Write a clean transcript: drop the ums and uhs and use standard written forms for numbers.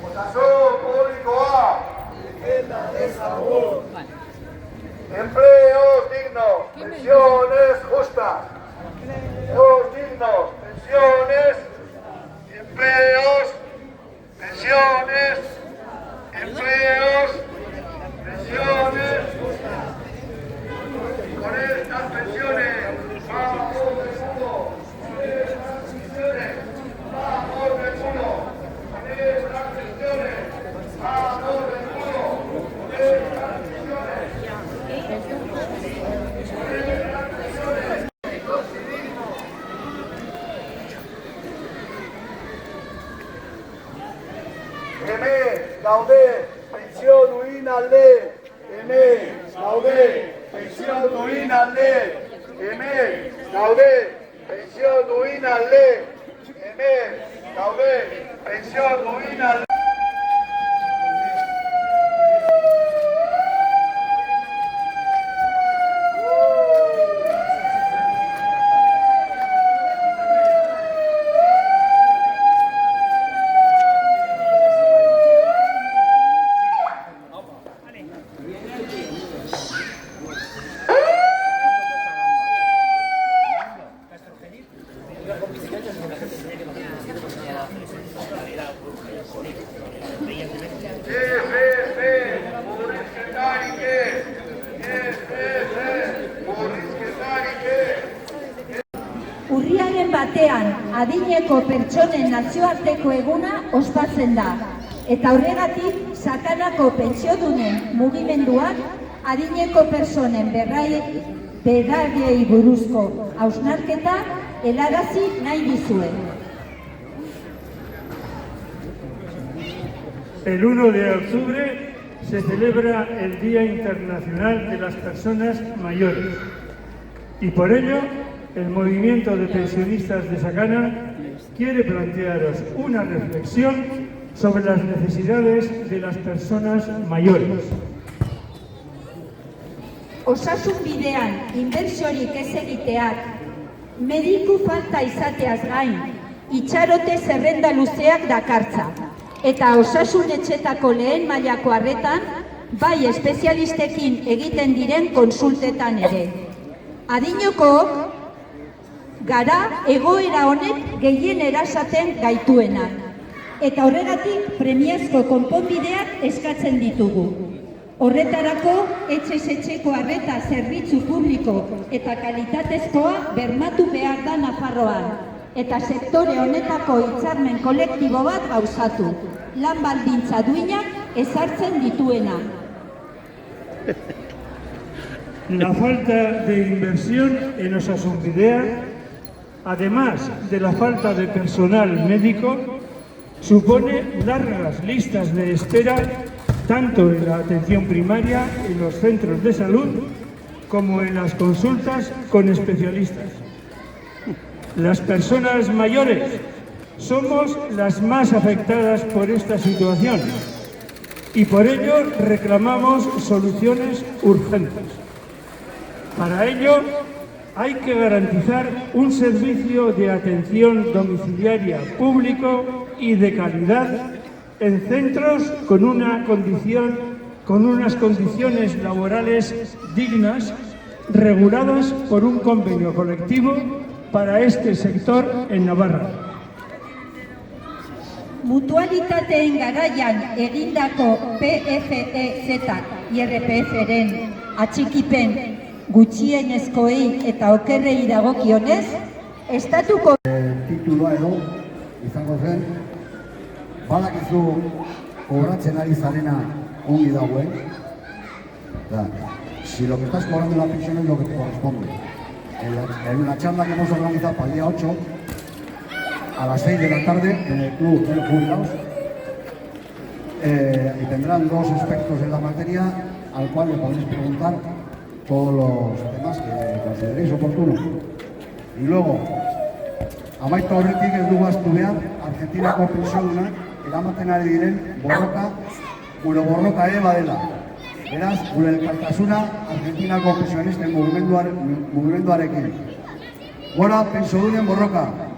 Osasun publikoa. Empleos dignos, pensiones justas. Empleos dignos, pensiones, empleos, pensiones, empleos, pensiones justas. Con estas pensiones vamos del mundo. Con estas pensiones vamos del mundo. Con estas pensiones vamos del mundo. Con estas pensiones. Hemen gaude pentsio duin alde. Hemen gaude pentsio duin alde. Hemen gaude pentsio duin alde. Hemen gaude pentsio duin alde. Urriaren batean adineko pertsonen nazioarteko eguna ospatzen da. Eta horregatik, Sakanako pentsiodunen mugimenduak adineko pertsonen berraiei buruzko hausnarketa helarazi nahi dizue. El 1 de octubre se celebra el Día Internacional de las Personas Mayores y por ello el movimiento de pensionistas de Sakana quiere plantearos una reflexión sobre las necesidades de las personas mayores. Osasun bidean inbertsiorik ez egiteak, mediku falta izateaz gain, itxarote zerrenda luzeak dakartza. Eta osasun etxetako lehen mailako arretan, bai espezialistekin egiten diren konsultetan ere. Adinokok gara egoera honek gehien erasaten gaituenak. Eta horregatik premiazko konponbideak eskatzen ditugu. Horretarako etxez etxeko arreta zerbitzu publiko eta kalitatezkoa bermatu behar da Nafarroan. Eta sektore honetako hitzarmen kolektibo bat gauzatu. Lan baldintza duinak ezartzen dituena. La falta de inversión en Osasun Bidea, además de la falta de personal médico, supone largas listas de espera tanto en la atención primaria, en los centros de salud, como en las consultas con especialistas. Las personas mayores somos las más afectadas por esta situación y por ello reclamamos soluciones urgentes. Para ello hay que garantizar un servicio de atención domiciliaria público y de calidad en centros con unas condiciones laborales dignas, reguladas por un convenio colectivo para este sector en Navarra. Mutualitateen garaian egindako PFEZ IRPF-ren atxikipen gutxienezkoei eta okerrei dagokionez, estatuko titulua edo izango zen, badakizu kobratzen ari zarena ongi dagoen. Si lo que estás cobrando en la pensión es lo que te corresponde. En una charla que hemos organizado para el día 8, a las 6 de la tarde, en el Club de Jubilados, y tendrán dos expertos en la materia al cual le podéis preguntar todos los temas que consideréis oportunos. Y luego, amaitu horretik ez dugu ahaztu behar, Argentinako pentsiodunak eramaten ari diren borroka, gure borroka ere badela. Beraz, gure elkartasuna Argentinako pensionisten mugimenduarekin. Gora pentsiodunen borroka!